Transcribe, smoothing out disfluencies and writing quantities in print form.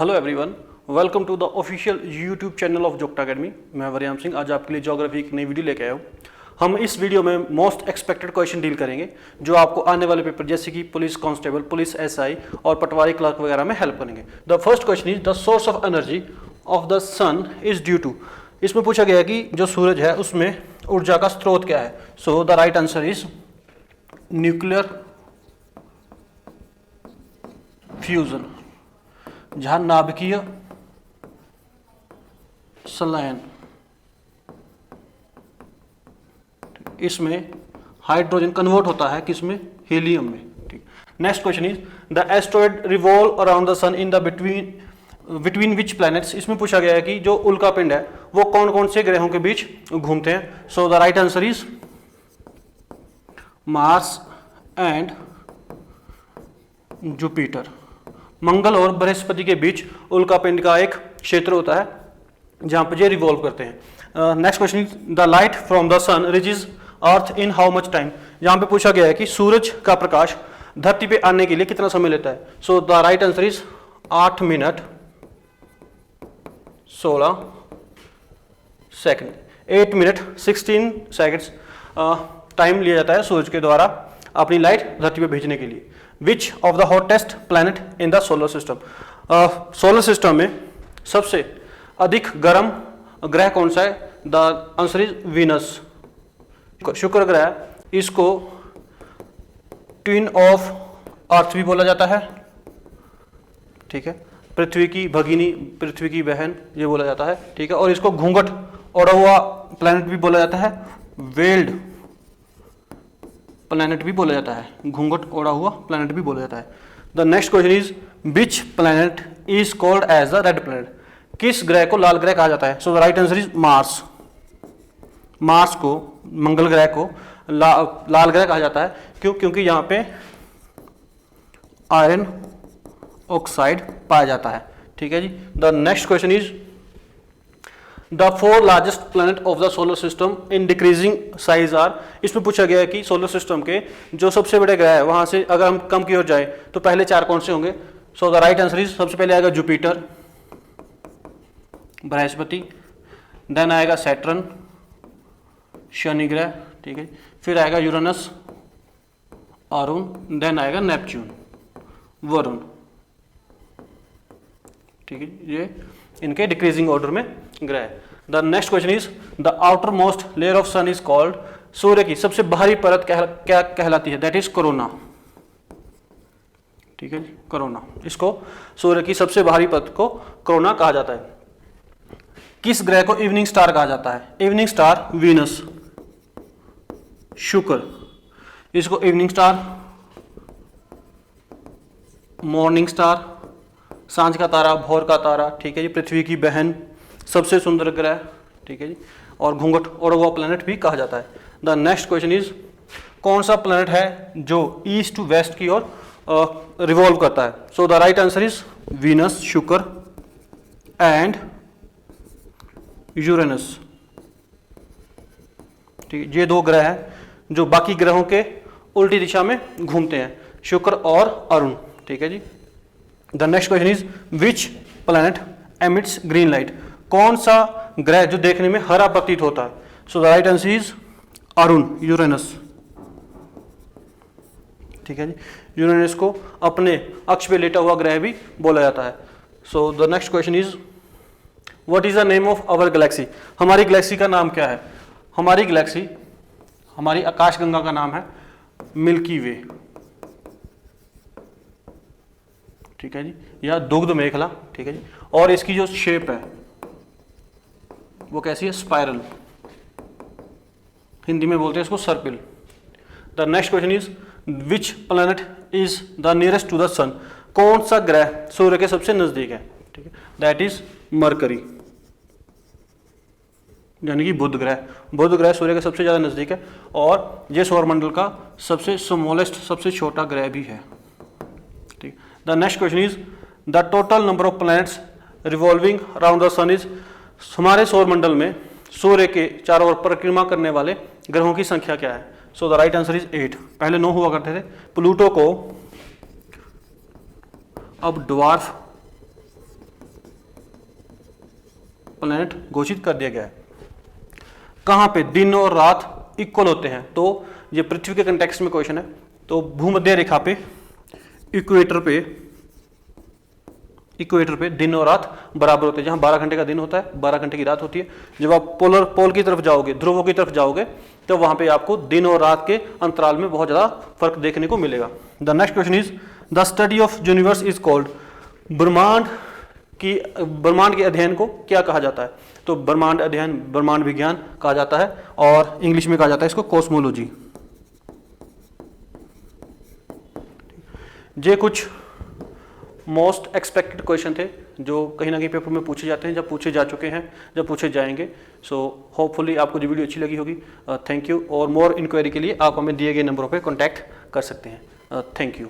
Hello everyone, welcome to the official YouTube channel of Jogta Academy. मैं वरियाम सिंह आज आपके लिए ज्योग्राफी की नई वीडियो लेके आया हूँ। हम इस वीडियो में मोस्ट एक्सपेक्टेड क्वेश्चन डील करेंगे जो आपको आने वाले पेपर जैसे कि पुलिस कांस्टेबल, पुलिस एसआई और पटवारी क्लर्क वगैरह में हेल्प करेंगे। The first question is the source of energy of the sun is due to. इसमें पूछा गया है कि जो सूरज है उसमें ऊर्जा का स्रोत क्या है। So the right answer is nuclear fusion, जहां नाभिकीय संलयन, इसमें हाइड्रोजन कन्वर्ट होता है किसमें, हीलियम में। ठीक। Next question is the asteroid revolve around the sun in the between which planets. इसमें पूछा गया है कि जो उल्का पिंड है वो कौन कौन से ग्रहों के बीच घूमते हैं। So the right answer is Mars and Jupiter. Mangal और बृहस्पति के बीच उल्का पिंड का एक क्षेत्र होता है जहां पर ये रिवॉल्व करते हैं। Next question is the light from the sun reaches earth in how much time. यहां पे पूछा गया है कि सूरज का प्रकाश धरती पे आने के लिए कितना समय लेता है। So the right answer is 8 minute 16 second, 8 minute 16 seconds time लिया जाता है सूरज के द्वारा अपनी लाइट धरती पे भेजने के लिए। Which of the hottest planet in the solar system. Solar system में सबसे अधिक गर्म ग्रह कौन सा है। द आंसर इज वीनस, शुक्र ग्रह। इसको ट्विन ऑफ अर्थ भी बोला जाता है। ठीक है, पृथ्वी की भगिनी, पृथ्वी की बहन, ये बोला जाता है। ठीक है, और इसको घूंघट ओढ़ा हुआ प्लैनेट भी बोला जाता है, वेल्ड प्लैनेट भी बोला जाता है, घूंघट ओढ़ा हुआ प्लैनेट भी बोला जाता है। The next question is which planet is called as the red planet. किस ग्रह को लाल ग्रह कहा जाता है। So the right answer is Mars. Mars को, मंगल ग्रह को लाल ग्रह कहा जाता है। क्यों? क्योंकि यहां पे आयरन ऑक्साइड पाया जाता है। ठीक है जी। The next question is the 4 largest planet of the solar system in decreasing size are. इसमें पूछा गया है कि सोलर सिस्टम के जो सबसे बड़े ग्रह है वहां से अगर हम कम की ओर जाए तो पहले 4 कौन से होंगे। So the right answer is सबसे पहले आएगा जुपिटर, बृहस्पति, देन आएगा सैटर्न, शनि ग्रह। ठीक है, फिर आएगा यूरेनस, अरुण, देन आएगा नेपच्यून, वरुण। ठीक है, ये इनके डिक्रीजिंग ऑर्डर में ग्रह है। The next question is the outermost layer of sun is called. सूर्य की सबसे बाहरी परत क्या कहलाती है। That is corona. ठीक है जी, कोरोना। इसको सूर्य की सबसे बाहरी परत को कोरोना कहा जाता है। किस ग्रह को इवनिंग स्टार कहा जाता है। इवनिंग स्टार वीनस, शुक्र। इसको इवनिंग स्टार, मॉर्निंग स्टार, सांझ का तारा, भोर का तारा। ठीक है जी, पृथ्वी की बहन, सबसे सुंदर ग्रह। ठीक है जी, और घूंघट ओढ़ा हुआ प्लैनेट भी कहा जाता है। द नेक्स्ट क्वेश्चन इज कौन सा प्लैनेट है जो ईस्ट टू वेस्ट की ओर रिवॉल्व करता है। So the right answer is Venus, शुक्र एंड यूरेनस। ठीक है, ये 2 ग्रह हैं जो बाकी ग्रहों के उल्टी दिशा में घूमते हैं, शुक्र और अरुण। ठीक है जी। The next question is which planet emits green light. कौन सा ग्रह जो देखने में हरा प्रतीत होता है। So the right answer is Arun, Uranus. ठीक है जी, यूरेनस को अपने अक्ष पे लेटा हुआ ग्रह भी बोला जाता है। So the next question is what is the name of our Galaxy. हमारी गैलेक्सी का नाम क्या है। हमारी गैलेक्सी, हमारी आकाशगंगा का नाम है मिल्की वे। ठीक है जी, या दुग्ध मेखला। ठीक है जी, और इसकी जो शेप है वो कैसी है, स्पाइरल। हिंदी में बोलते हैं इसको सर्पिल। The next question is which planet is the nearest to the sun. कौन सा ग्रह सूर्य के सबसे नजदीक है। ठीक है, दैट इज मरकरी, यानी कि बुध ग्रह। बुध ग्रह सूर्य के सबसे ज्यादा नजदीक है और ये सौरमंडल का सबसे स्मॉलेस्ट, सबसे छोटा ग्रह भी है। ठीक। The next question is the total number of planets revolving around the sun is. हमारे सौरमंडल में सूर्य के चारों ओर परिक्रमा करने वाले ग्रहों की संख्या क्या है। So the right answer is 8। पहले 9 हुआ करते थे। प्लूटो को अब ड्वार्फ प्लैनेट घोषित कर दिया गया है। कहाँ पे दिन और रात इक्वल होते हैं, तो ये पृथ्वी के कंटेक्स्ट में क्वेश्चन है। तो भूमध्य रेखा पे इक्वेटर पे दिन और रात बराबर होते हैं। जहां 12 घंटे का दिन होता है, 12 घंटे की रात होती है। जब आप पोल की तरफ जाओगे, ध्रुवों की तरफ जाओगे, तो वहां पे आपको दिन और रात के अंतराल में बहुत ज्यादा फर्क देखने को मिलेगा। The next question is the study of universe is called, ब्रह्मांड के अध्ययन को क्या कहा जाता है? तो ब्रह्मांड अध्ययन, ब्रह्मांड विज्ञान कहा जाता है, और इंग्लिश में कहा जाता है इसको कॉस्मोलॉजी। ये कुछ मोस्ट एक्सपेक्टेड क्वेश्चन थे जो कहीं ना कहीं पेपर में पूछे जाते हैं, जब पूछे जा चुके हैं, जब पूछे जाएंगे। सो होपफुली आपको जो वीडियो अच्छी लगी होगी। Thank you. और मोर इंक्वायरी के लिए आप हमें दिए गए नंबरों पे कांटेक्ट कर सकते हैं। Thank you.